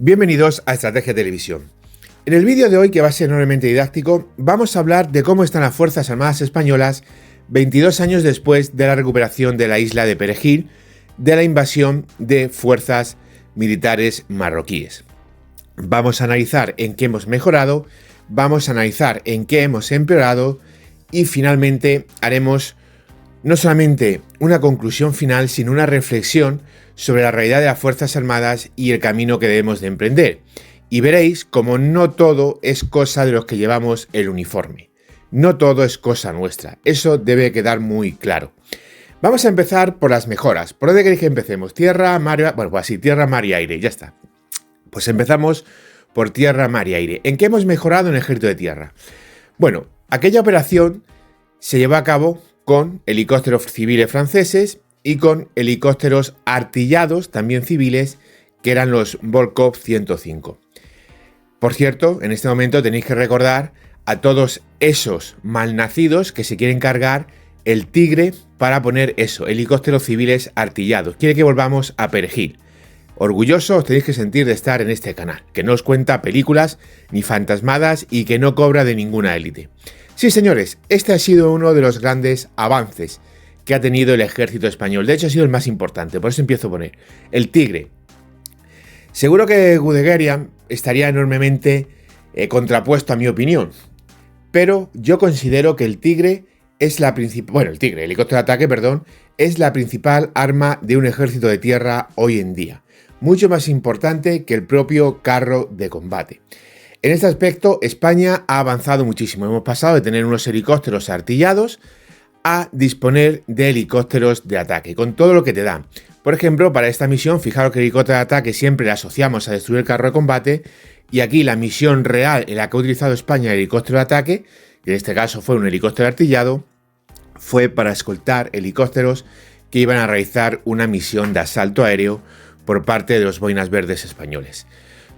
Bienvenidos a Estrategia Televisión. En el vídeo de hoy, que va a ser enormemente didáctico, vamos a hablar de cómo están las Fuerzas Armadas Españolas 22 años después de la recuperación de la isla de Perejil de la invasión de fuerzas militares marroquíes. Vamos a analizar en qué hemos mejorado, vamos a analizar en qué hemos empeorado y finalmente haremos no solamente una conclusión final, sino una reflexión sobre la realidad de las Fuerzas Armadas y el camino que debemos de emprender. Y veréis como no todo es cosa de los que llevamos el uniforme. No todo es cosa nuestra. Eso debe quedar muy claro. Vamos a empezar por las mejoras. ¿Por dónde queréis que empecemos? Tierra, mar... Bueno, pues así, tierra, mar y aire. Ya está. Pues empezamos por tierra, mar y aire. ¿En qué hemos mejorado en el ejército de tierra? Bueno, aquella operación se llevó a cabo con helicópteros civiles franceses y con helicópteros artillados, también civiles, que eran los Volkov 105. Por cierto, en este momento tenéis que recordar a todos esos malnacidos que se quieren cargar el Tigre para poner eso, helicópteros civiles artillados. Quiere que volvamos a Perejil. Orgullosos os tenéis que sentir de estar en este canal, que no os cuenta películas ni fantasmadas y que no cobra de ninguna élite. Sí, señores, este ha sido uno de los grandes avances que ha tenido el ejército español. De hecho, ha sido el más importante, por eso empiezo a poner el Tigre. Seguro que Guderian estaría enormemente contrapuesto a mi opinión, pero yo considero que el Tigre es la principal... Bueno, el Tigre, el helicóptero de ataque, perdón, es la principal arma de un ejército de tierra hoy en día. Mucho más importante que el propio carro de combate. En este aspecto, España ha avanzado muchísimo. Hemos pasado de tener unos helicópteros artillados a disponer de helicópteros de ataque, con todo lo que te dan. Por ejemplo, para esta misión, fijaros que el helicóptero de ataque siempre le asociamos a destruir el carro de combate, y aquí la misión real en la que ha utilizado España el helicóptero de ataque, que en este caso fue un helicóptero artillado, fue para escoltar helicópteros que iban a realizar una misión de asalto aéreo por parte de los boinas verdes españoles.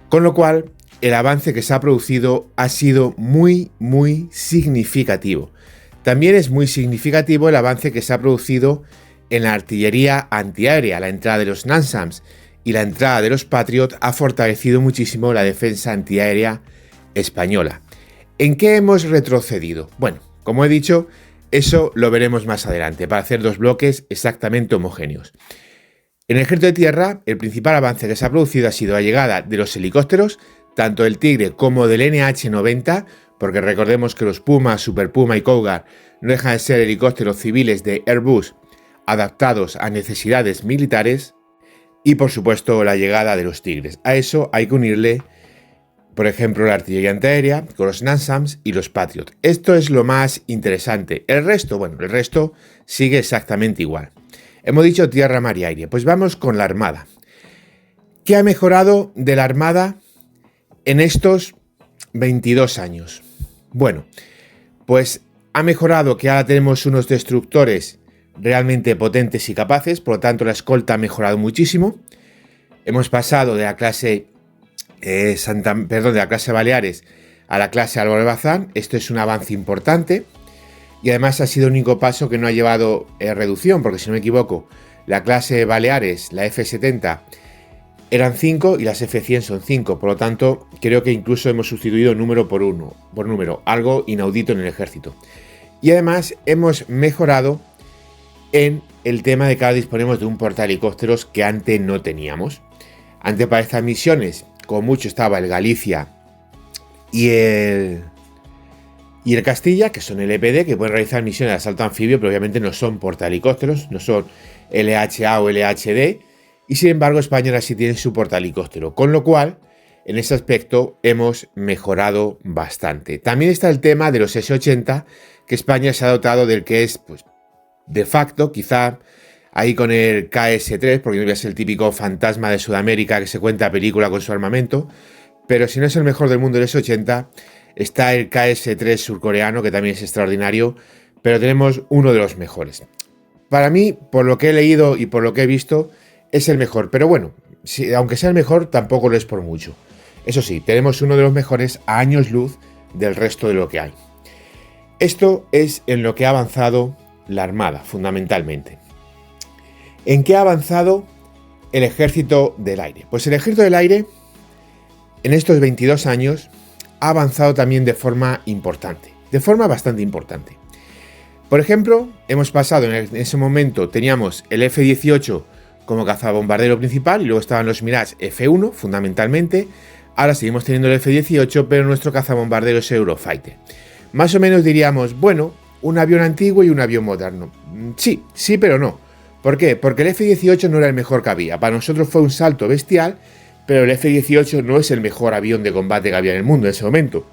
Con lo cual, el avance que se ha producido ha sido muy significativo. También es muy significativo el avance que se ha producido en la artillería antiaérea. La entrada de los NASAMS y la entrada de los Patriot ha fortalecido muchísimo la defensa antiaérea española. ¿En qué hemos retrocedido? Bueno, como he dicho, eso lo veremos más adelante, para hacer dos bloques exactamente homogéneos. En el ejército de tierra, el principal avance que se ha producido ha sido la llegada de los helicópteros, tanto del Tigre como del NH-90, porque recordemos que los Puma, Super Puma y Cougar no dejan de ser helicópteros civiles de Airbus adaptados a necesidades militares, y por supuesto la llegada de los Tigres. A eso hay que unirle, por ejemplo, la artillería antiaérea con los NASAMS y los Patriot. Esto es lo más interesante. El resto, bueno, el resto sigue exactamente igual. Hemos dicho tierra, mar y aire. Pues vamos con la Armada. ¿Qué ha mejorado de la Armada en estos 22 años? Bueno, pues ha mejorado que ahora tenemos unos destructores realmente potentes y capaces, por lo tanto la escolta ha mejorado muchísimo. Hemos pasado de la clase de la clase Baleares a la clase Álvaro Bazán. Esto es un avance importante y además ha sido el único paso que no ha llevado reducción, porque si no me equivoco, la clase Baleares, la F70, eran 5 y las F100 son 5, por lo tanto creo que incluso hemos sustituido número por número, algo inaudito en el ejército. Y además hemos mejorado en el tema de que ahora disponemos de un portahelicópteros que antes no teníamos. Antes, para estas misiones, como mucho estaba el Galicia y el Castilla, que son el EPD, que pueden realizar misiones de asalto anfibio, pero obviamente no son portahelicópteros, no son LHA o LHD, y sin embargo España ahora sí tiene su portahelicóptero, con lo cual en ese aspecto hemos mejorado bastante. También está el tema de los S-80, que España se ha dotado del que es, pues, de facto, quizá ahí con el KS-3, porque no es el típico fantasma de Sudamérica que se cuenta película con su armamento, pero si no es el mejor del mundo el S-80, está el KS-3 surcoreano, que también es extraordinario, pero tenemos uno de los mejores. Para mí, por lo que he leído y por lo que he visto, es el mejor, pero bueno, aunque sea el mejor, tampoco lo es por mucho. Eso sí, tenemos uno de los mejores a años luz del resto de lo que hay. Esto es en lo que ha avanzado la Armada, fundamentalmente. ¿En qué ha avanzado el Ejército del Aire? Pues el Ejército del Aire En estos 22 años ha avanzado también de forma importante, de forma bastante importante. Por ejemplo, hemos pasado, en ese momento teníamos el F-18 como cazabombardero principal y luego estaban los Mirage F-1 fundamentalmente. Ahora seguimos teniendo el F-18, pero nuestro cazabombardero es Eurofighter. Más o menos diríamos, bueno, un avión antiguo y un avión moderno. Sí, pero no. ¿Por qué? Porque el F-18 no era el mejor que había. Para nosotros fue un salto bestial, pero el F-18 no es el mejor avión de combate que había en el mundo en ese momento.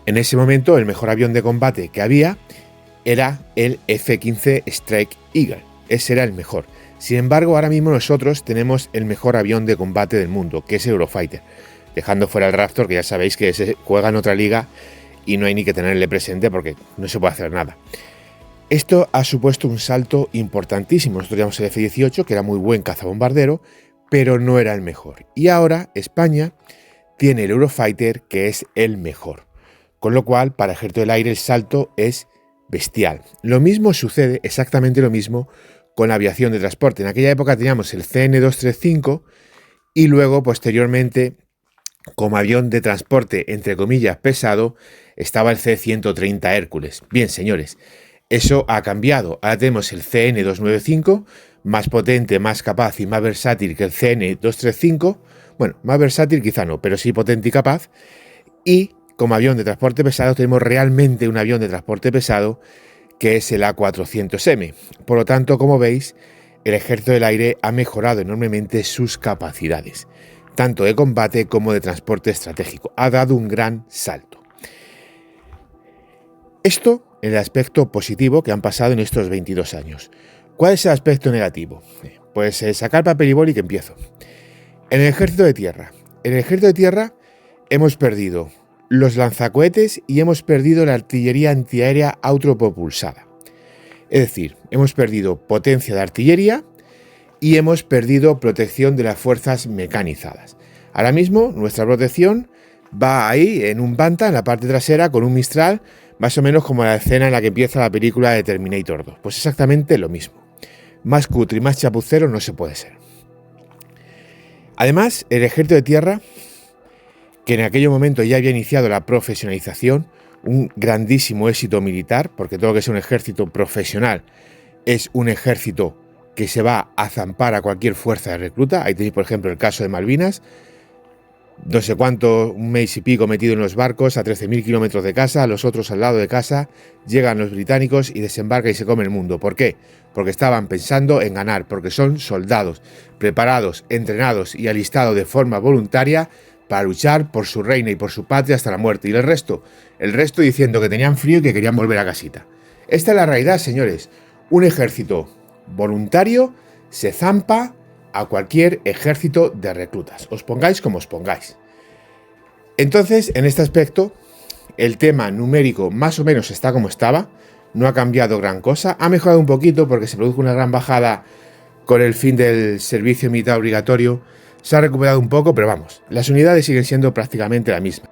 En ese momento, el mejor avión de combate que había era el F-15 Strike Eagle. Ese era el mejor. Sin embargo, ahora mismo nosotros tenemos el mejor avión de combate del mundo, que es el Eurofighter. Dejando fuera el Raptor, que ya sabéis que se juega en otra liga y no hay ni que tenerle presente porque no se puede hacer nada. Esto ha supuesto un salto importantísimo. Nosotros teníamos el F-18, que era muy buen cazabombardero, pero no era el mejor. Y ahora España tiene el Eurofighter, que es el mejor. Con lo cual, para el Ejército del Aire el salto es bestial. Lo mismo sucede, exactamente lo mismo, con la aviación de transporte. En aquella época teníamos el CN-235 y luego, posteriormente, como avión de transporte, entre comillas, pesado, estaba el C-130 Hércules. Bien, señores, eso ha cambiado. Ahora tenemos el CN-295, más potente, más capaz y más versátil que el CN-235. Bueno, más versátil quizá no, pero sí potente y capaz. Y como avión de transporte pesado tenemos realmente un avión de transporte pesado que es el A400M. Por lo tanto, como veis, el Ejército del Aire ha mejorado enormemente sus capacidades, tanto de combate como de transporte estratégico. Ha dado un gran salto. Esto en el aspecto positivo que han pasado en estos 22 años. ¿Cuál es el aspecto negativo? Pues sacar papel y boli que empiezo. En el Ejército de Tierra. En el Ejército de Tierra hemos perdido los lanzacohetes y hemos perdido la artillería antiaérea autopropulsada. Es decir, hemos perdido potencia de artillería y hemos perdido protección de las fuerzas mecanizadas. Ahora mismo nuestra protección va ahí en un Banta, en la parte trasera, con un Mistral, más o menos como la escena en la que empieza la película de Terminator 2. Pues exactamente lo mismo. Más cutre y más chapucero no se puede ser. Además, el Ejército de Tierra, que en aquel momento ya había iniciado la profesionalización, un grandísimo éxito militar, porque todo lo que es un ejército profesional es un ejército que se va a zampar a cualquier fuerza de recluta. Ahí tenéis, por ejemplo, el caso de Malvinas, no sé cuánto, un mes y pico metido en los barcos a 13.000 kilómetros de casa, los otros al lado de casa, llegan los británicos y desembarcan y se come el mundo. ¿Por qué? Porque estaban pensando en ganar, porque son soldados preparados, entrenados y alistados de forma voluntaria para luchar por su reina y por su patria hasta la muerte. Y el resto diciendo que tenían frío y que querían volver a casita. Esta es la realidad, señores. Un ejército voluntario se zampa a cualquier ejército de reclutas. Os pongáis como os pongáis. Entonces, en este aspecto, el tema numérico más o menos está como estaba. No ha cambiado gran cosa. Ha mejorado un poquito porque se produjo una gran bajada con el fin del servicio militar obligatorio. Se ha recuperado un poco, pero vamos, las unidades siguen siendo prácticamente la misma.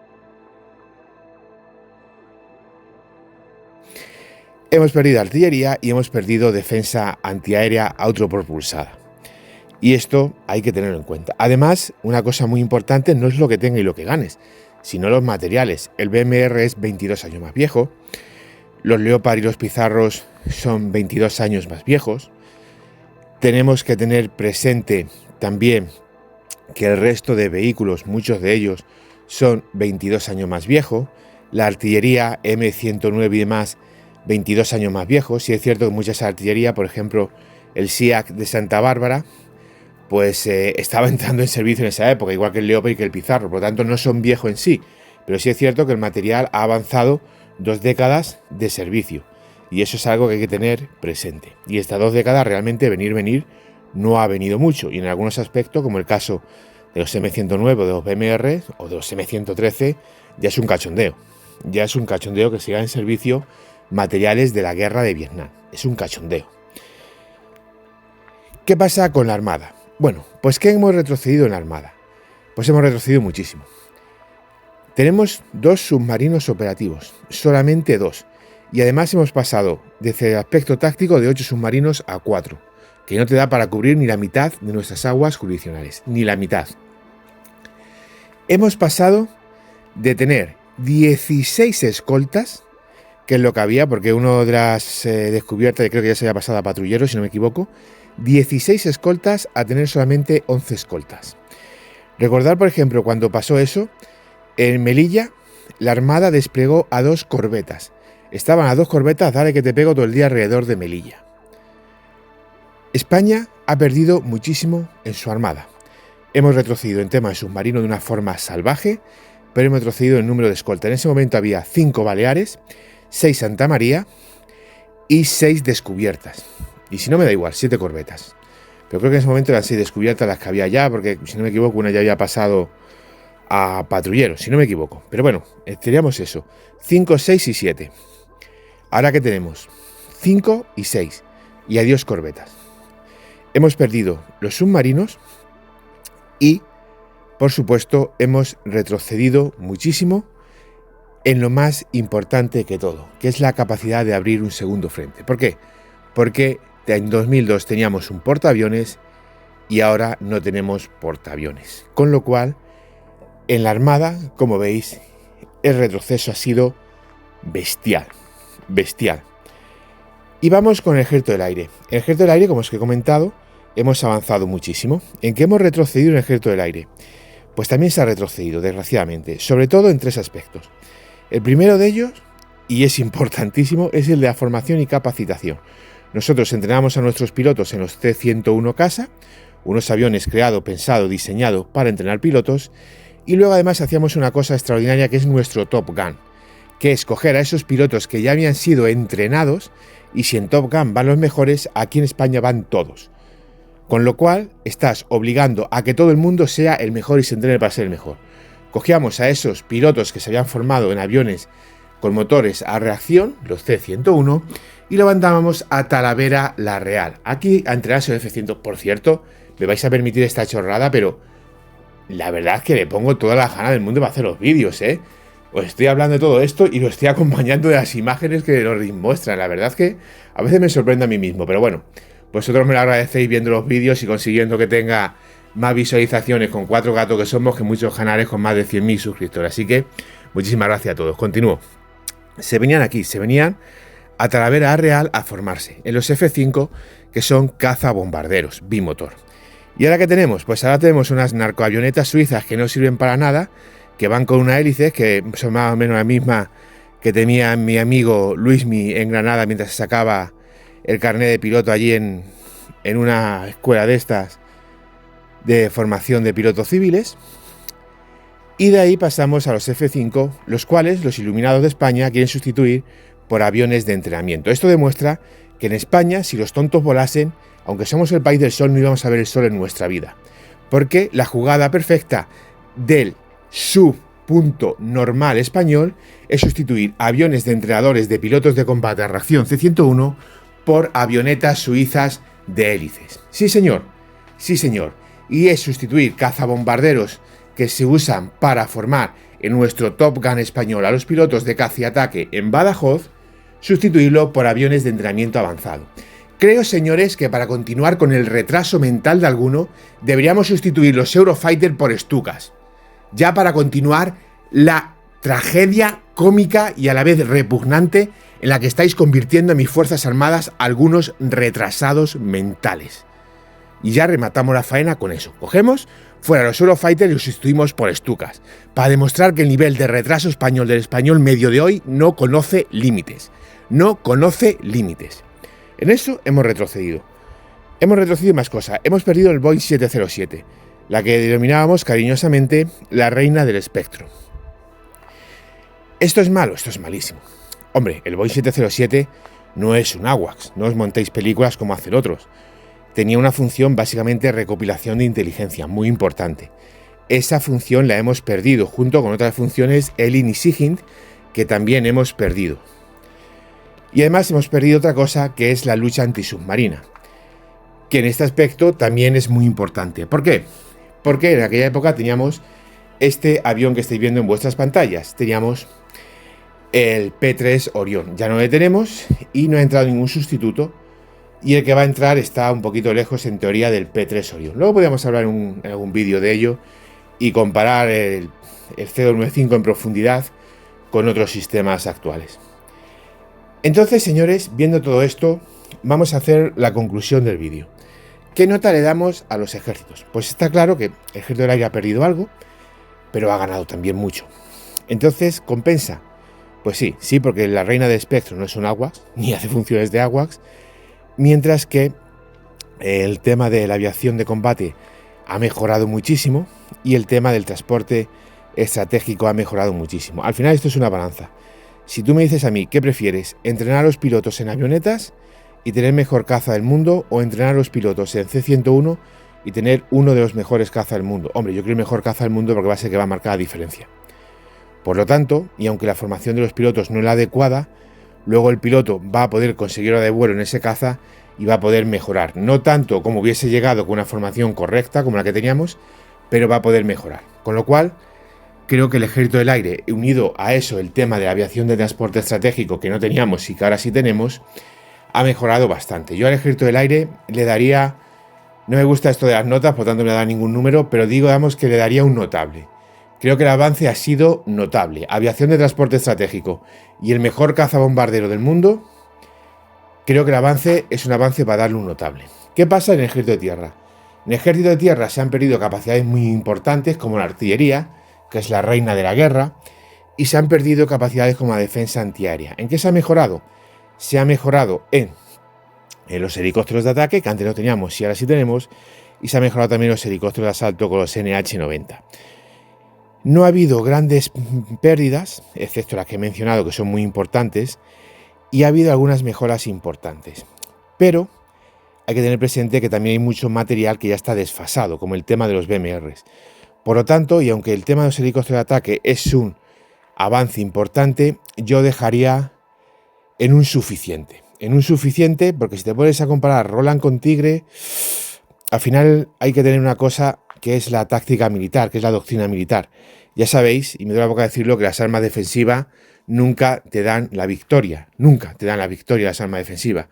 Hemos perdido artillería y hemos perdido defensa antiaérea autopropulsada. Y esto hay que tenerlo en cuenta. Además, una cosa muy importante no es lo que tenga y lo que ganes, sino los materiales. El BMR es 22 años más viejo, los Leopard y los Pizarros son 22 años más viejos. Tenemos que tener presente también que el resto de vehículos, muchos de ellos, son 22 años más viejos. La artillería M109 y demás, 22 años más viejos. Sí es cierto que muchas artillería, por ejemplo, el SIAC de Santa Bárbara, pues estaba entrando en servicio en esa época, igual que el Leopard y que el Pizarro, por lo tanto no son viejos en sí, pero sí es cierto que el material ha avanzado 2 décadas de servicio, y eso es algo que hay que tener presente. Y estas 2 décadas realmente venir, no ha venido mucho, y en algunos aspectos, como el caso de los M109 o de los BMR o de los M113, ya es un cachondeo. Ya es un cachondeo que sigan en servicio materiales de la guerra de Vietnam. Es un cachondeo. ¿Qué pasa con la Armada? Bueno, pues ¿qué hemos retrocedido en la Armada? Pues hemos retrocedido muchísimo. Tenemos 2 submarinos operativos, solamente 2. Y además hemos pasado desde el aspecto táctico de 8 submarinos a 4, que no te da para cubrir ni la mitad de nuestras aguas jurisdiccionales, ni la mitad. Hemos pasado de tener 16 escoltas, que es lo que había, porque uno de las descubiertas, creo que ya se había pasado a patrulleros, si no me equivoco, 16 escoltas a tener solamente 11 escoltas. Recordar, por ejemplo, cuando pasó eso, en Melilla, la Armada desplegó a 2 corbetas. Estaban a 2 corbetas, dale que te pego todo el día alrededor de Melilla. España ha perdido muchísimo en su armada. Hemos retrocedido en tema de submarino de una forma salvaje, pero hemos retrocedido en número de escolta. En ese momento había 5 Baleares, 6 Santa María y 6 descubiertas. Y si no me da igual, 7 corbetas. Pero creo que en ese momento eran 6 descubiertas las que había ya, porque si no me equivoco, una ya había pasado a patrulleros, si no me equivoco. Pero bueno, teníamos eso, 5, 6 y 7. Ahora que tenemos 5 y 6 y adiós corbetas. Hemos perdido los submarinos y, por supuesto, hemos retrocedido muchísimo en lo más importante que todo, que es la capacidad de abrir un segundo frente. ¿Por qué? Porque en 2002 teníamos un portaaviones y ahora no tenemos portaaviones. Con lo cual, en la Armada, como veis, el retroceso ha sido bestial, bestial. Y vamos con el Ejército del Aire. El Ejército del Aire, como os he comentado, hemos avanzado muchísimo. ¿En qué hemos retrocedido en el Ejército del Aire? Pues también se ha retrocedido, desgraciadamente, sobre todo en 3 aspectos. El primero de ellos, y es importantísimo, es el de la formación y capacitación. Nosotros entrenamos a nuestros pilotos en los C-101 CASA, unos aviones creados, pensados, diseñados para entrenar pilotos, y luego además hacíamos una cosa extraordinaria que es nuestro Top Gun, que es coger a esos pilotos que ya habían sido entrenados, y si en Top Gun van los mejores, aquí en España van todos. Con lo cual, estás obligando a que todo el mundo sea el mejor y se entrene para ser el mejor. Cogíamos a esos pilotos que se habían formado en aviones con motores a reacción, los C-101, y lo mandábamos a Talavera la Real. Aquí a entrenarse el F-100. Por cierto, me vais a permitir esta chorrada, pero la verdad es que le pongo toda la gana del mundo para hacer los vídeos, ¿eh? Os estoy hablando de todo esto y lo estoy acompañando de las imágenes que nos muestran. La verdad es que a veces me sorprende a mí mismo, pero bueno, vosotros me lo agradecéis viendo los vídeos y consiguiendo que tenga más visualizaciones con 4 gatos que somos que muchos canales con más de 100.000 suscriptores. Así que muchísimas gracias a todos. Continúo. Se venían a Talavera Real a formarse en los F-5, que son cazabombarderos bimotor. ¿Y ahora qué tenemos? Pues ahora tenemos unas narcoavionetas suizas que no sirven para nada, que van con una hélice, que son más o menos la misma que tenía mi amigo Luismi en Granada mientras se sacaba el carnet de piloto allí en una escuela de estas de formación de pilotos civiles. Y de ahí pasamos a los F-5, los cuales los iluminados de España quieren sustituir por aviones de entrenamiento. Esto demuestra que en España, si los tontos volasen, aunque somos el país del sol, no íbamos a ver el sol en nuestra vida. Porque la jugada perfecta del subpunto normal español es sustituir aviones de entrenadores de pilotos de combate a reacción C-101 por avionetas suizas de hélices. Sí, señor. Sí, señor. Y es sustituir cazabombarderos que se usan para formar en nuestro Top Gun español a los pilotos de caza y ataque en Badajoz, sustituirlo por aviones de entrenamiento avanzado. Creo, señores, que para continuar con el retraso mental de alguno, deberíamos sustituir los Eurofighter por Stukas. Ya para continuar la tragedia cómica y a la vez repugnante en la que estáis convirtiendo a mis fuerzas armadas algunos retrasados mentales. Y ya rematamos la faena con eso. Cogemos fuera los Eurofighter y los sustituimos por Stukas, para demostrar que el nivel de retraso español del español medio de hoy no conoce límites. No conoce límites. En eso hemos retrocedido. Hemos retrocedido más cosas. Hemos perdido el Boeing 707, la que denominábamos cariñosamente la reina del espectro. Esto es malo, esto es malísimo. Hombre, el Boeing 707 no es un AWACS, no os montéis películas como hacen otros. Tenía una función básicamente de recopilación de inteligencia, muy importante. Esa función la hemos perdido, junto con otras funciones Elin y Sigint, que también hemos perdido. Y además hemos perdido otra cosa, que es la lucha antisubmarina, que en este aspecto también es muy importante. ¿Por qué? Porque en aquella época teníamos este avión que estáis viendo en vuestras pantallas. Teníamos el P-3 Orión. Ya no lo tenemos y no ha entrado ningún sustituto. Y el que va a entrar está un poquito lejos, en teoría, del P-3 Orión. Luego podríamos hablar en algún vídeo de ello y comparar el C295 en profundidad con otros sistemas actuales. Entonces, señores, viendo todo esto, vamos a hacer la conclusión del vídeo. ¿Qué nota le damos a los ejércitos? Pues está claro que el ejército del aire ha perdido algo, pero ha ganado también mucho. Entonces, ¿compensa? Pues sí, porque la reina de espectro no es un AWACS, ni hace funciones de AWACS, mientras que el tema de la aviación de combate ha mejorado muchísimo y el tema del transporte estratégico ha mejorado muchísimo. Al final esto es una balanza. Si tú me dices a mí, ¿qué prefieres? ¿Entrenar a los pilotos en avionetas y tener mejor caza del mundo o entrenar a los pilotos en C-101 y tener uno de los mejores caza del mundo? Hombre, yo quiero el mejor caza del mundo porque va a ser que va a marcar la diferencia. Por lo tanto, y aunque la formación de los pilotos no es la adecuada, luego el piloto va a poder conseguir hora de vuelo en ese caza y va a poder mejorar. No tanto como hubiese llegado con una formación correcta como la que teníamos, pero va a poder mejorar. Con lo cual, creo que el ejército del aire, unido a eso, el tema de la aviación de transporte estratégico que no teníamos y que ahora sí tenemos, ha mejorado bastante. Yo al ejército del aire le daría, no me gusta esto de las notas, por tanto no me da ningún número, pero digamos que le daría un notable. Creo que el avance ha sido notable. Aviación de transporte estratégico y el mejor cazabombardero del mundo, creo que el avance es un avance para darle un notable. ¿Qué pasa en el ejército de tierra? En el ejército de tierra se han perdido capacidades muy importantes como la artillería, que es la reina de la guerra, y se han perdido capacidades como la defensa antiaérea. ¿En qué se ha mejorado? Se ha mejorado en los helicópteros de ataque, que antes no teníamos y ahora sí tenemos, y se ha mejorado también los helicópteros de asalto con los NH-90. No ha habido grandes pérdidas, excepto las que he mencionado, que son muy importantes, y ha habido algunas mejoras importantes. Pero hay que tener presente que también hay mucho material que ya está desfasado, como el tema de los BMRs. Por lo tanto, y aunque el tema de los helicópteros de ataque es un avance importante, yo dejaría en un suficiente. En un suficiente, porque si te pones a comparar Roland con Tigre, al final hay que tener una cosa que es la táctica militar, que es la doctrina militar. Ya sabéis, y me doy la boca a decirlo, que las armas defensivas nunca te dan la victoria. Nunca te dan la victoria las armas defensivas.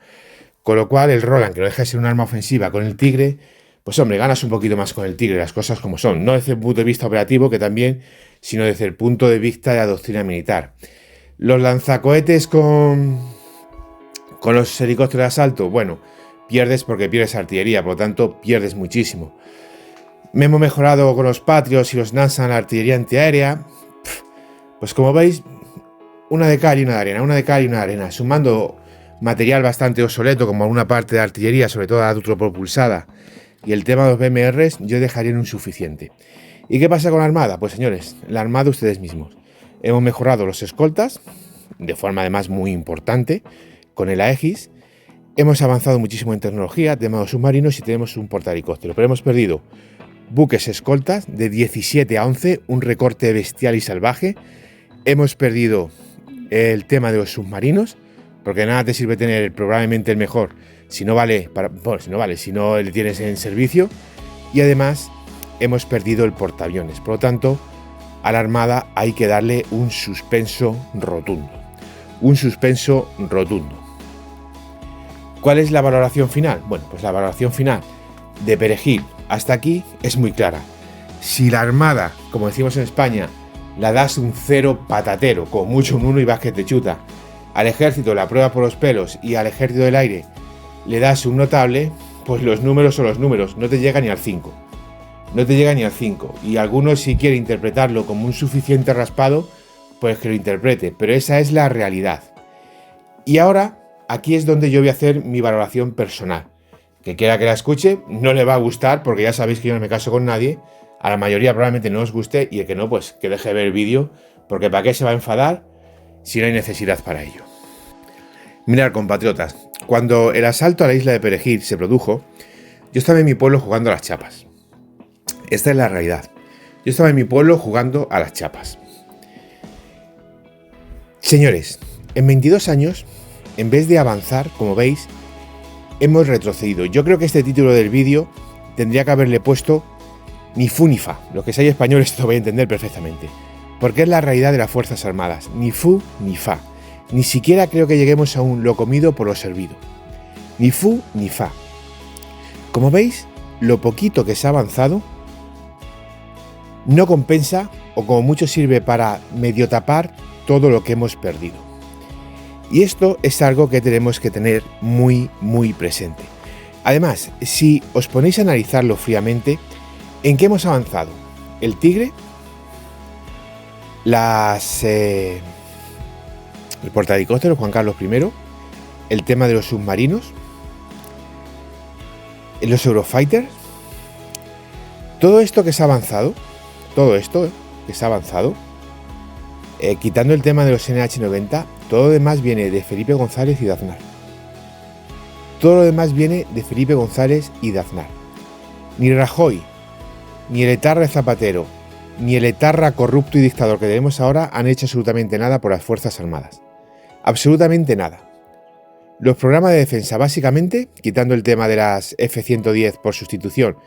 Con lo cual, el Roland, que no deja de ser un arma ofensiva con el Tigre, pues hombre, ganas un poquito más con el Tigre, las cosas como son. No desde el punto de vista operativo, que también, sino desde el punto de vista de la doctrina militar. Los lanzacohetes con los helicópteros de asalto, bueno, pierdes porque pierdes artillería, por lo tanto pierdes muchísimo. Me hemos mejorado con los Patriots y los NASAM la artillería antiaérea. Pues como veis, una de cal y una de arena, una de cal y una de arena, sumando material bastante obsoleto como alguna parte de artillería, sobre todo la autopropulsada, y el tema de los BMRs, yo dejaría en un suficiente. ¿Y qué pasa con la Armada? Pues señores, la Armada ustedes mismos. Hemos mejorado los escoltas, de forma además muy importante, con el Aegis. Hemos avanzado muchísimo en tecnología, tema de los submarinos y tenemos un portahelicóptero, pero hemos perdido buques escoltas de 17 a 11, un recorte bestial y salvaje. Hemos perdido el tema de los submarinos, porque nada te sirve tener probablemente el mejor si no si no le tienes en servicio. Y además hemos perdido el portaaviones. Por lo tanto, a la Armada hay que darle un suspenso rotundo. Un suspenso rotundo. ¿Cuál es la valoración final? Bueno, pues la valoración final de Perejil hasta aquí es muy clara. Si la Armada, como decimos en España, la das un 0 patatero, con mucho un 1 y vas que te chuta, al ejército la prueba por los pelos y al ejército del aire le das un notable, pues los números son los números, no te llega ni al 5. No te llega ni al 5. Y algunos, si quiere interpretarlo como un suficiente raspado, pues que lo interprete, pero esa es la realidad. Y ahora, aquí es donde yo voy a hacer mi valoración personal. Que quiera que la escuche, no le va a gustar, porque ya sabéis que yo no me caso con nadie. A la mayoría probablemente no os guste, y el que no, pues que deje de ver el vídeo, porque ¿para qué se va a enfadar si no hay necesidad para ello? Mirad, compatriotas, cuando el asalto a la isla de Perejil se produjo, yo estaba en mi pueblo jugando a las chapas. Esta es la realidad. Yo estaba en mi pueblo jugando a las chapas. Señores, en 22 años, en vez de avanzar, como veis, hemos retrocedido. Yo creo que este título del vídeo tendría que haberle puesto ni fu ni fa. Los que seáis españoles esto lo vais a entender perfectamente. Porque es la realidad de las Fuerzas Armadas. Ni fu ni fa. Ni siquiera creo que lleguemos a un lo comido por lo servido. Ni fu ni fa. Como veis, lo poquito que se ha avanzado no compensa o como mucho sirve para medio tapar todo lo que hemos perdido. Y esto es algo que tenemos que tener muy, muy presente. Además, si os ponéis a analizarlo fríamente, ¿en qué hemos avanzado? El Tigre, el portahelicópteros Juan Carlos I, el tema de los submarinos, los Eurofighters, todo esto que se ha avanzado, quitando el tema de los NH90, todo lo demás viene de Felipe González y de Aznar. Ni Rajoy, ni el etarra de Zapatero, ni el etarra corrupto y dictador que tenemos ahora han hecho absolutamente nada por las Fuerzas Armadas. Absolutamente nada. Los programas de defensa, básicamente, quitando el tema de las F-110 por sustitución,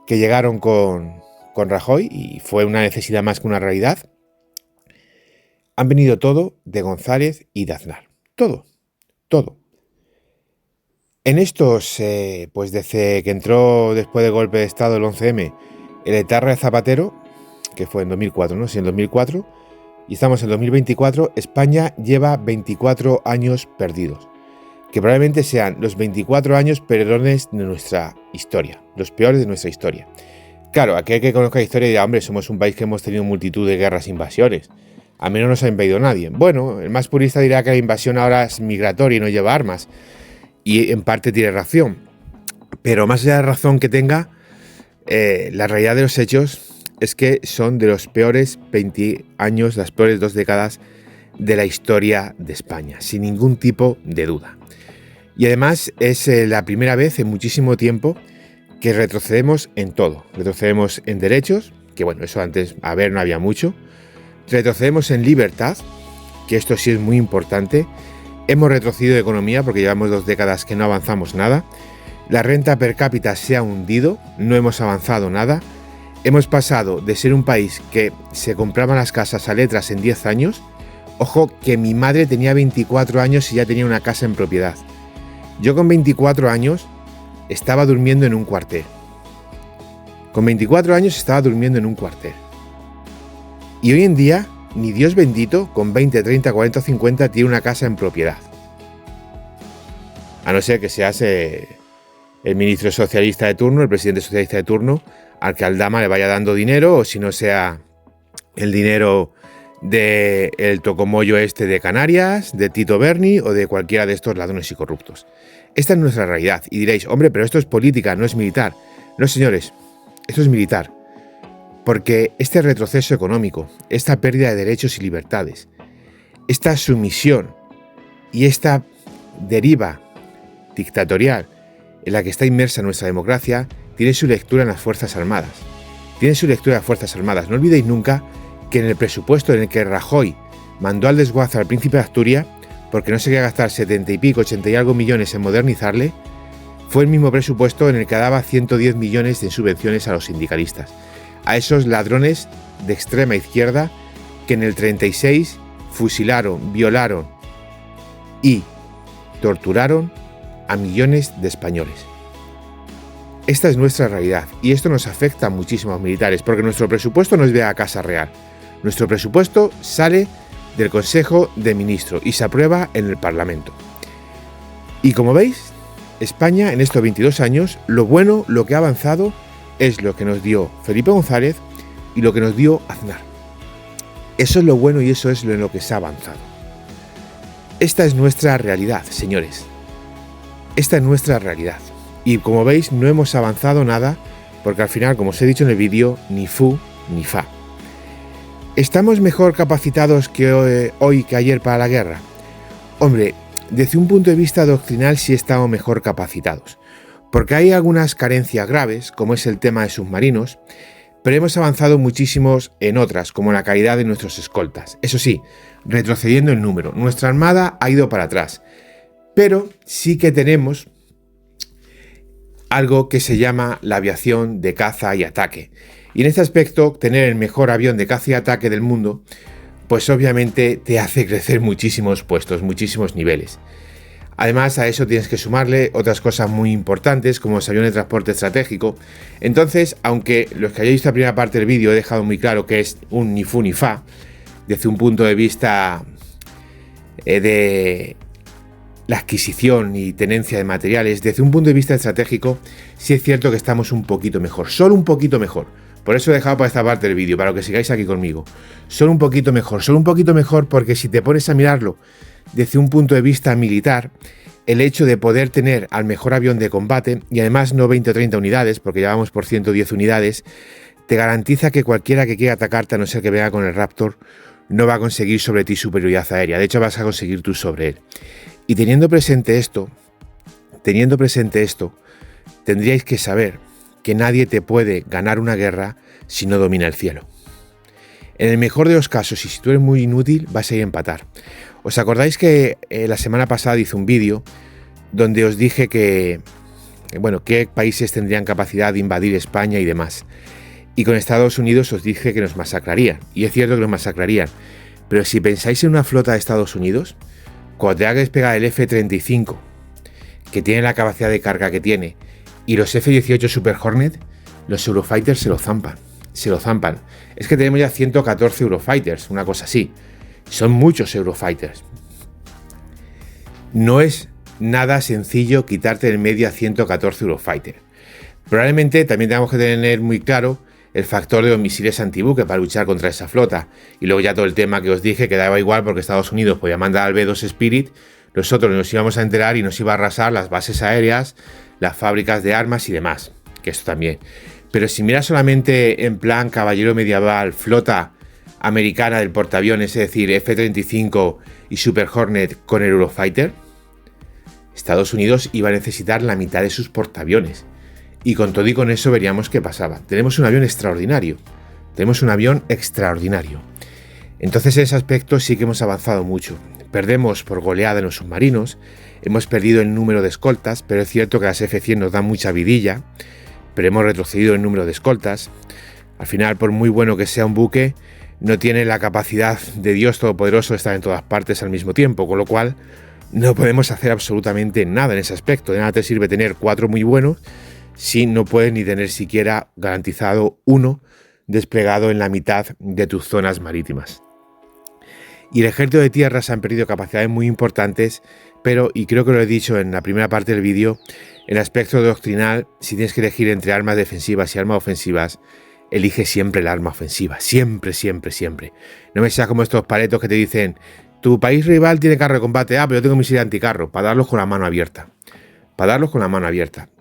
que llegaron con Rajoy, y fue una necesidad más que una realidad, han venido todo de González y de Aznar. Todo. En estos, desde que entró después del golpe de Estado el 11M, el etarra de Zapatero, que fue en 2004, ¿no? Sí, en 2004, y estamos en 2024, España lleva 24 años perdidos, que probablemente sean los 24 años perdones de nuestra historia, los peores de nuestra historia. Claro, aquel que conozca la historia dirá, hombre, somos un país que hemos tenido multitud de guerras e invasiones, a mí no nos ha invadido nadie. Bueno, el más purista dirá que la invasión ahora es migratoria y no lleva armas, y en parte tiene razón, pero más allá de razón que tenga, la realidad de los hechos es que son de los peores 20 años, las peores 2 décadas de la historia de España, sin ningún tipo de duda. Y además es la primera vez en muchísimo tiempo que retrocedemos en todo. Retrocedemos en derechos, que bueno, eso antes, no había mucho. Retrocedemos en libertad, que esto sí es muy importante. Hemos retrocedido en economía porque llevamos 2 décadas que no avanzamos nada. La renta per cápita se ha hundido, no hemos avanzado nada. Hemos pasado de ser un país que se compraban las casas a letras en 10 años. Ojo, que mi madre tenía 24 años y ya tenía una casa en propiedad. Yo con 24 años estaba durmiendo en un cuartel. Y hoy en día, ni Dios bendito, con 20, 30, 40 o 50, tiene una casa en propiedad. A no ser que seas el ministro socialista de turno, el presidente socialista de turno, al que Aldama le vaya dando dinero, o si no sea el dinero del tocomoyo este de Canarias, de Tito Berni o de cualquiera de estos ladrones y corruptos. Esta es nuestra realidad. Y diréis, hombre, pero esto es política, no es militar. No, señores, esto es militar. Porque este retroceso económico, esta pérdida de derechos y libertades, esta sumisión y esta deriva dictatorial en la que está inmersa nuestra democracia, tiene su lectura en las Fuerzas Armadas. No olvidéis nunca que en el presupuesto en el que Rajoy mandó al desguazo al príncipe de Asturias, porque no se quería gastar 70 y pico, 80 y algo millones en modernizarle, fue el mismo presupuesto en el que daba 110 millones de subvenciones a los sindicalistas, a esos ladrones de extrema izquierda que en el 36 fusilaron, violaron y torturaron a millones de españoles. Esta es nuestra realidad y esto nos afecta muchísimo a los militares porque nuestro presupuesto no es de la Casa Real. Nuestro presupuesto sale del Consejo de Ministros y se aprueba en el Parlamento. Y como veis, España en estos 22 años, lo bueno, lo que ha avanzado es lo que nos dio Felipe González y lo que nos dio Aznar. Eso es lo bueno y eso es en lo que se ha avanzado. Esta es nuestra realidad, señores. Esta es nuestra realidad. Y como veis, no hemos avanzado nada porque al final, como os he dicho en el vídeo, ni fu ni fa. ¿Estamos mejor capacitados que hoy que ayer para la guerra? Hombre, desde un punto de vista doctrinal sí estamos mejor capacitados, porque hay algunas carencias graves, como es el tema de submarinos, pero hemos avanzado muchísimos en otras, como la calidad de nuestros escoltas. Eso sí, retrocediendo en número, nuestra armada ha ido para atrás, pero sí que tenemos algo que se llama la aviación de caza y ataque. Y en este aspecto, tener el mejor avión de caza y ataque del mundo, pues obviamente te hace crecer muchísimos puestos, muchísimos niveles. Además, a eso tienes que sumarle otras cosas muy importantes, como los aviones de transporte estratégico. Entonces, aunque los que hayáis visto la primera parte del vídeo he dejado muy claro que es un ni fu ni fa, desde un punto de vista de la adquisición y tenencia de materiales, desde un punto de vista estratégico, sí es cierto que estamos un poquito mejor, solo un poquito mejor. Por eso he dejado para esta parte del vídeo, para que sigáis aquí conmigo. Solo un poquito mejor porque si te pones a mirarlo desde un punto de vista militar, el hecho de poder tener al mejor avión de combate, y además no 20 o 30 unidades, porque ya vamos por 110 unidades, te garantiza que cualquiera que quiera atacarte, a no ser que venga con el Raptor, no va a conseguir sobre ti superioridad aérea. De hecho, vas a conseguir tú sobre él. Y teniendo presente esto, tendríais que saber que nadie te puede ganar una guerra si no domina el cielo. En el mejor de los casos, y si tú eres muy inútil, vas a ir a empatar. ¿Os acordáis que la semana pasada hice un vídeo donde os dije que, bueno, qué países tendrían capacidad de invadir España y demás? Y con Estados Unidos os dije que nos masacrarían. Y es cierto que nos masacrarían. Pero si pensáis en una flota de Estados Unidos, cuando te haga despegar el F-35, que tiene la capacidad de carga que tiene, y los F-18 Super Hornet, los Eurofighters se lo zampan. Es que tenemos ya 114 Eurofighters, una cosa así. Son muchos Eurofighters. No es nada sencillo quitarte del medio a 114 Eurofighters. Probablemente también tenemos que tener muy claro el factor de los misiles antibuque para luchar contra esa flota. Y luego ya todo el tema que os dije que daba igual porque Estados Unidos podía mandar al B-2 Spirit, nosotros nos íbamos a enterar y nos iba a arrasar las bases aéreas, las fábricas de armas y demás. Que esto también. Pero si miras solamente en plan caballero medieval, flota americana del portaaviones, es decir, F-35 y Super Hornet con el Eurofighter, Estados Unidos iba a necesitar la mitad de sus portaaviones. Y con todo y con eso veríamos qué pasaba. Tenemos un avión extraordinario. Entonces en ese aspecto sí que hemos avanzado mucho. Perdemos por goleada en los submarinos, hemos perdido el número de escoltas, pero es cierto que las F-100 nos dan mucha vidilla, pero hemos retrocedido el número de escoltas. Al final, por muy bueno que sea un buque, no tiene la capacidad de Dios Todopoderoso de estar en todas partes al mismo tiempo, con lo cual no podemos hacer absolutamente nada en ese aspecto. De nada te sirve tener 4 muy buenos si no puedes ni tener siquiera garantizado uno desplegado en la mitad de tus zonas marítimas. Y el ejército de tierra se han perdido capacidades muy importantes, pero, y creo que lo he dicho en la primera parte del vídeo, en el aspecto doctrinal, si tienes que elegir entre armas defensivas y armas ofensivas, elige siempre el arma ofensiva. Siempre. No me seas como estos paletos que te dicen, tu país rival tiene carro de combate, pero yo tengo misiles anticarro, para darlos con la mano abierta.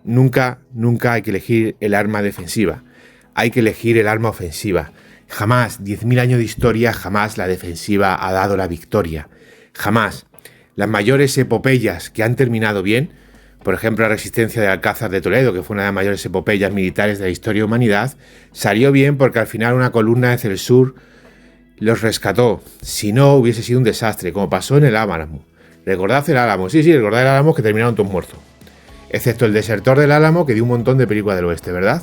Nunca hay que elegir el arma defensiva. Hay que elegir el arma ofensiva. Jamás, 10.000 años de historia, jamás la defensiva ha dado la victoria. Jamás. Las mayores epopeyas que han terminado bien, por ejemplo la resistencia de Alcázar de Toledo, que fue una de las mayores epopeyas militares de la historia de la humanidad, salió bien porque al final una columna desde el sur los rescató. Si no, hubiese sido un desastre, como pasó en el Álamo. ¿Recordad el Álamo? Sí, recordad el Álamo, que terminaron todos muertos. Excepto el desertor del Álamo, que dio un montón de películas del oeste, ¿verdad?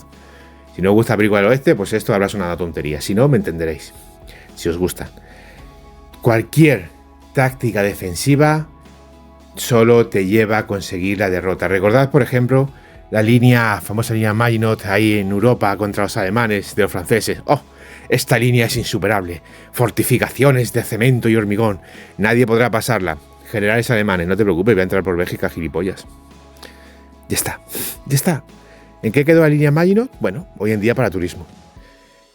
Si no os gusta película del oeste, pues esto habrá sonado tontería. Si no, me entenderéis. Si os gusta. Cualquier táctica defensiva solo te lleva a conseguir la derrota. Recordad, por ejemplo, la famosa línea Maginot ahí en Europa contra los alemanes, de los franceses. ¡Oh! Esta línea es insuperable. Fortificaciones de cemento y hormigón. Nadie podrá pasarla. Generales alemanes, no te preocupes, voy a entrar por Bélgica, gilipollas. Ya está. ¿En qué quedó la línea Maginot? Bueno, hoy en día para turismo.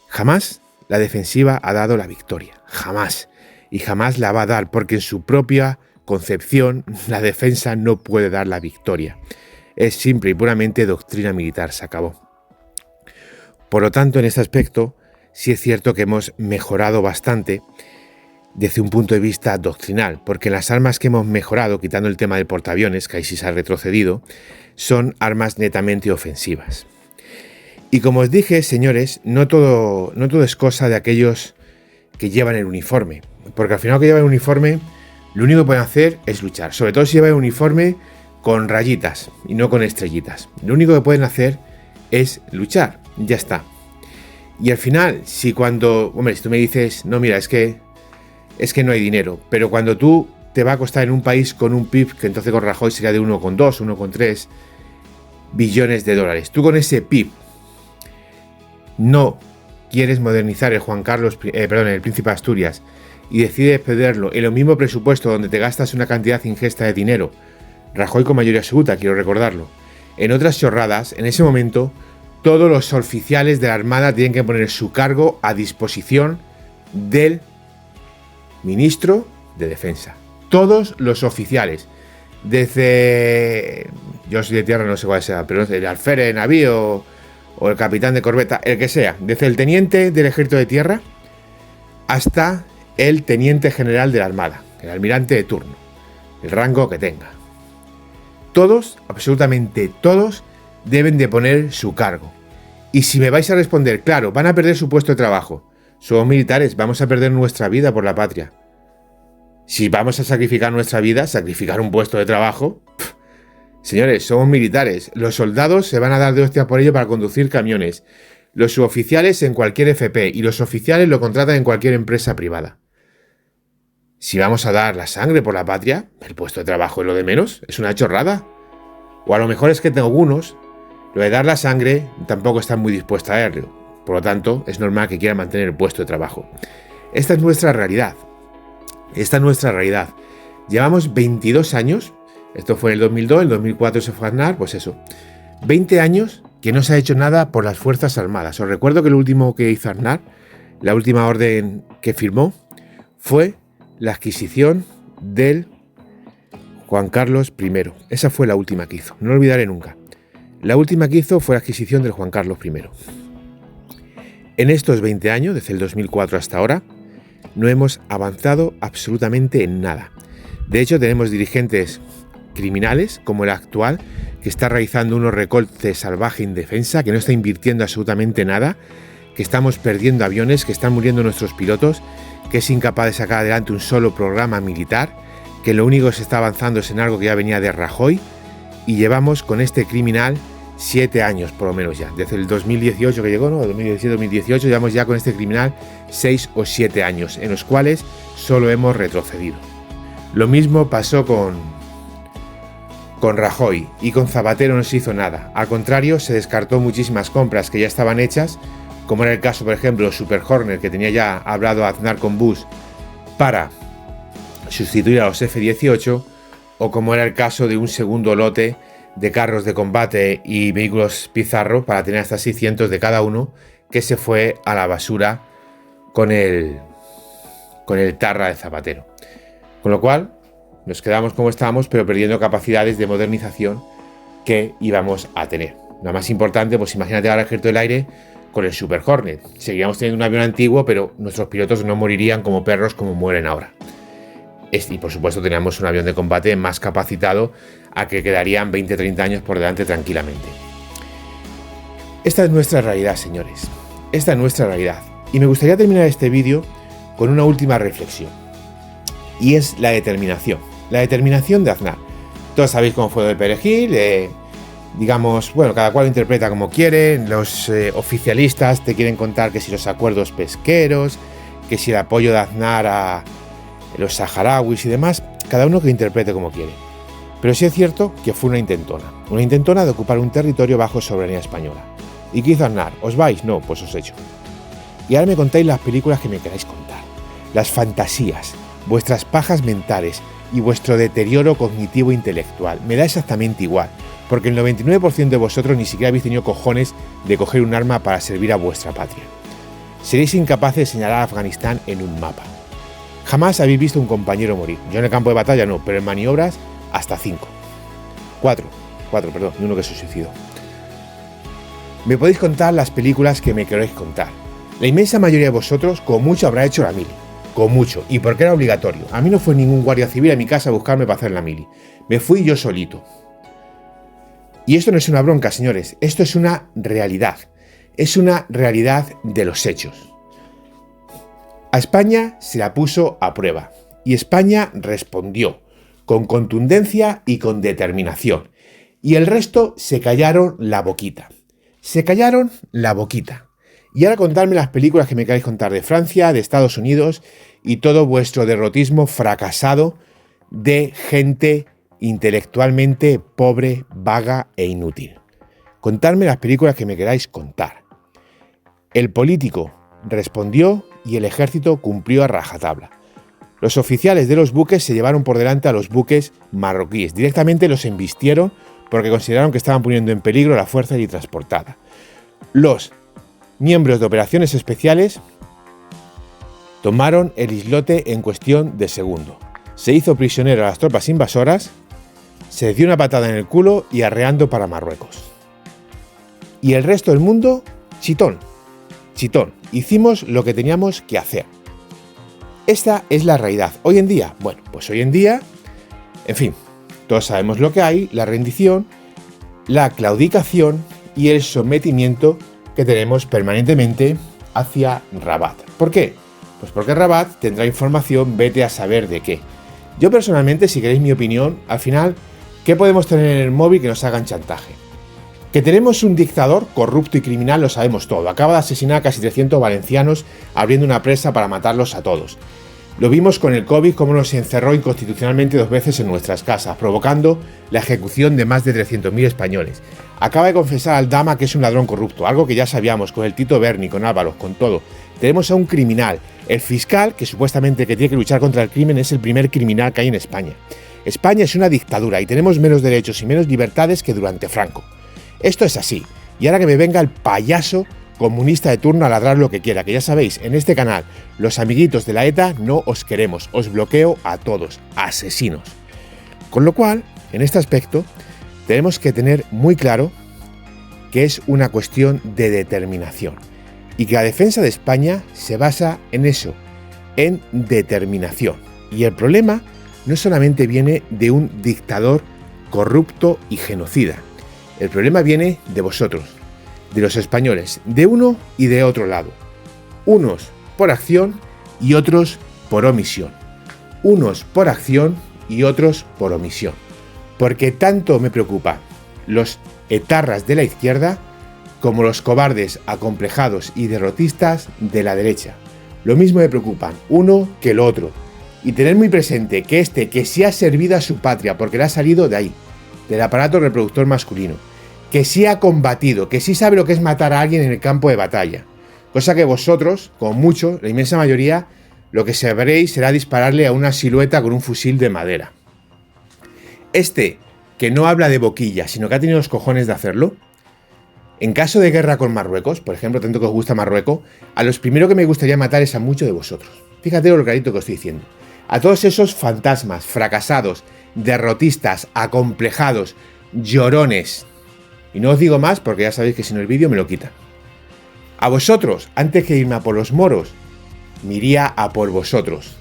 Jamás la defensiva ha dado la victoria. Jamás. Y jamás la va a dar, porque en su propia concepción la defensa no puede dar la victoria. Es simple y puramente doctrina militar, se acabó. Por lo tanto, en este aspecto, sí es cierto que hemos mejorado bastante desde un punto de vista doctrinal, porque las armas que hemos mejorado, quitando el tema del portaaviones, que ahí sí se ha retrocedido, son armas netamente ofensivas. Y como os dije, señores, no todo es cosa de aquellos que llevan el uniforme, porque al final que llevan el uniforme, lo único que pueden hacer es luchar, sobre todo si llevan el uniforme con rayitas y no con estrellitas. Lo único que pueden hacer es luchar, ya está. Y al final, si tú me dices, no, mira, es que no hay dinero, pero cuando tú te va a costar en un país con un PIB que entonces con Rajoy sería de 1,2, 1,3 billones de dólares? Tú con ese PIB no quieres modernizar el el Príncipe de Asturias y decides perderlo en el mismo presupuesto donde te gastas una cantidad ingesta de dinero, Rajoy con mayoría absoluta, quiero recordarlo, en otras chorradas, en ese momento, todos los oficiales de la Armada tienen que poner su cargo a disposición del ministro de Defensa. Todos los oficiales. Desde... Yo soy de tierra, no sé cuál sea, pero el alférez de navío o el capitán de corbeta, el que sea. Desde el teniente del ejército de tierra hasta el teniente general de la Armada, el almirante de turno, el rango que tenga. Todos, absolutamente todos, deben de poner su cargo. Y si me vais a responder, claro, van a perder su puesto de trabajo. Somos militares, vamos a perder nuestra vida por la patria. Si vamos a sacrificar nuestra vida, sacrificar un puesto de trabajo... Señores, somos militares. Los soldados se van a dar de hostia por ello para conducir camiones. Los suboficiales en cualquier FP y los oficiales lo contratan en cualquier empresa privada. Si vamos a dar la sangre por la patria, el puesto de trabajo es lo de menos, es una chorrada. O a lo mejor es que algunos, lo de dar la sangre, tampoco están muy dispuestos a darlo. Por lo tanto, es normal que quieran mantener el puesto de trabajo. Esta es nuestra realidad. Esta es nuestra realidad. Llevamos 22 años, esto fue en el 2002, en el 2004 se fue Aznar, pues eso. 20 años que no se ha hecho nada por las Fuerzas Armadas. Os recuerdo que lo último que hizo Aznar, la última orden que firmó, fue la adquisición del Juan Carlos I. Esa fue la última que hizo, no lo olvidaré nunca. La última que hizo fue la adquisición del Juan Carlos I. En estos 20 años, desde el 2004 hasta ahora, no hemos avanzado absolutamente en nada. De hecho, tenemos dirigentes criminales, como el actual, que está realizando unos recortes salvajes en defensa, que no está invirtiendo absolutamente nada, que estamos perdiendo aviones, que están muriendo nuestros pilotos, que es incapaz de sacar adelante un solo programa militar, que lo único que se está avanzando es en algo que ya venía de Rajoy, y llevamos con este criminal 7 años por lo menos ya, desde el 2018 que llegó, ¿no? 2017-2018, llevamos ya con este criminal 6 o 7 años, en los cuales solo hemos retrocedido. Lo mismo pasó con Rajoy, y con Zapatero no se hizo nada. Al contrario, se descartó muchísimas compras que ya estaban hechas, como era el caso, por ejemplo, de Super Hornet, que tenía ya hablado Aznar con Bush para sustituir a los F-18, o como era el caso de un segundo lote de carros de combate y vehículos Pizarro para tener hasta 600 de cada uno, que se fue a la basura con el Tarra de Zapatero. Con lo cual, nos quedamos como estábamos, pero perdiendo capacidades de modernización que íbamos a tener. Lo más importante, pues imagínate ahora el Ejército del Aire con el Super Hornet. Seguiríamos teniendo un avión antiguo, pero nuestros pilotos no morirían como perros como mueren ahora. Y por supuesto teníamos un avión de combate más capacitado a que quedarían 20-30 años por delante tranquilamente. Esta es nuestra realidad, señores. Esta es nuestra realidad. Y me gustaría terminar este vídeo con una última reflexión. Y es la determinación. La determinación de Aznar. Todos sabéis cómo fue lo de Perejil. Digamos, bueno, cada cual lo interpreta como quiere. Los oficialistas te quieren contar que si los acuerdos pesqueros, que si el apoyo de Aznar a los saharauis y demás, cada uno que interprete como quiere. Pero sí es cierto que fue una intentona de ocupar un territorio bajo soberanía española. ¿Y qué hizo Aznar? ¿Os vais? No, pues os echo. Y ahora me contáis las películas que me queráis contar, las fantasías, vuestras pajas mentales y vuestro deterioro cognitivo e intelectual. Me da exactamente igual, porque el 99% de vosotros ni siquiera habéis tenido cojones de coger un arma para servir a vuestra patria. Seréis incapaces de señalar a Afganistán en un mapa. Jamás habéis visto un compañero morir. Yo en el campo de batalla no, pero en maniobras hasta 5. 4, y uno que se suicidó. Me podéis contar las películas que me queréis contar. La inmensa mayoría de vosotros, como mucho, habrá hecho la mili. Como mucho. Y porque era obligatorio. A mí no fue ningún guardia civil a mi casa a buscarme para hacer la mili. Me fui yo solito. Y esto no es una bronca, señores. Esto es una realidad. Es una realidad de los hechos. A España se la puso a prueba. Y España respondió con contundencia y con determinación. Y el resto se callaron la boquita. Se callaron la boquita. Y ahora contadme las películas que me queráis contar de Francia, de Estados Unidos y todo vuestro derrotismo fracasado de gente intelectualmente pobre, vaga e inútil. Contadme las películas que me queráis contar. El político respondió y el ejército cumplió a rajatabla. Los oficiales de los buques se llevaron por delante a los buques marroquíes. Directamente los embistieron porque consideraron que estaban poniendo en peligro la fuerza allí transportada. Los miembros de operaciones especiales tomaron el islote en cuestión de segundo. Se hizo prisionero a las tropas invasoras, se dio una patada en el culo y arreando para Marruecos. Y el resto del mundo, chitón. Hicimos lo que teníamos que hacer. Esta es la realidad. Hoy en día, en fin, todos sabemos lo que hay, la rendición, la claudicación y el sometimiento que tenemos permanentemente hacia Rabat. ¿Por qué? Pues porque Rabat tendrá información, vete a saber de qué. Yo personalmente, si queréis mi opinión, al final, ¿qué podemos tener en el móvil que nos hagan chantaje? Que tenemos un dictador corrupto y criminal lo sabemos todo. Acaba de asesinar a casi 300 valencianos abriendo una presa para matarlos a todos. Lo vimos con el COVID, cómo nos encerró inconstitucionalmente 2 veces en nuestras casas, provocando la ejecución de más de 300.000 españoles. Acaba de confesar al Dama que es un ladrón corrupto, algo que ya sabíamos con el Tito Berni, con Ábalos, con todo. Tenemos a un criminal. El fiscal, que supuestamente que tiene que luchar contra el crimen, es el primer criminal que hay en España. España es una dictadura y tenemos menos derechos y menos libertades que durante Franco. Esto es así, y ahora que me venga el payaso comunista de turno a ladrar lo que quiera, que ya sabéis, en este canal, los amiguitos de la ETA no os queremos, os bloqueo a todos, asesinos. Con lo cual, en este aspecto, tenemos que tener muy claro que es una cuestión de determinación, y que la defensa de España se basa en eso, en determinación. Y el problema no solamente viene de un dictador corrupto y genocida. El problema viene de vosotros, de los españoles, de uno y de otro lado. Unos por acción y otros por omisión. Unos por acción y otros por omisión. Porque tanto me preocupan los etarras de la izquierda como los cobardes, acomplejados y derrotistas de la derecha. Lo mismo me preocupan uno que el otro. Y tener muy presente que que sí ha servido a su patria porque le ha salido de ahí, del aparato reproductor masculino, que sí ha combatido, que sí sabe lo que es matar a alguien en el campo de batalla. Cosa que vosotros, como mucho, la inmensa mayoría, lo que sabréis será dispararle a una silueta con un fusil de madera. Que no habla de boquilla, sino que ha tenido los cojones de hacerlo, en caso de guerra con Marruecos, por ejemplo, tanto que os gusta Marruecos, a los primeros que me gustaría matar es a muchos de vosotros. Fíjate lo clarito que os estoy diciendo. A todos esos fantasmas, fracasados, derrotistas, acomplejados, llorones. Y no os digo más porque ya sabéis que si no el vídeo me lo quitan. A vosotros, antes que irme a por los moros, me iría a por vosotros.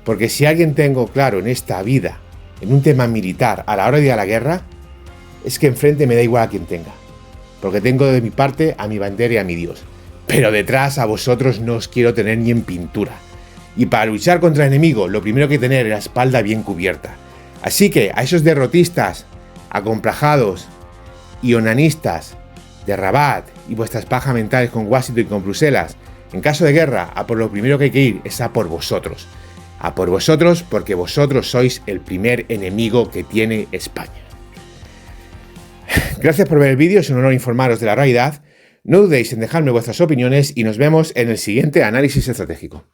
Porque si alguien tengo claro en esta vida, en un tema militar, a la hora de ir a la guerra, es que enfrente me da igual a quien tenga. Porque tengo de mi parte a mi bandera y a mi Dios. Pero detrás a vosotros no os quiero tener ni en pintura. Y para luchar contra el enemigo, lo primero que hay que tener es la espalda bien cubierta. Así que a esos derrotistas, acomplajados y onanistas de Rabat y vuestras pajas mentales con Washington y con Bruselas, en caso de guerra, a por lo primero que hay que ir es a por vosotros. A por vosotros porque vosotros sois el primer enemigo que tiene España. Gracias por ver el vídeo, es un honor informaros de la realidad. No dudéis en dejarme vuestras opiniones y nos vemos en el siguiente análisis estratégico.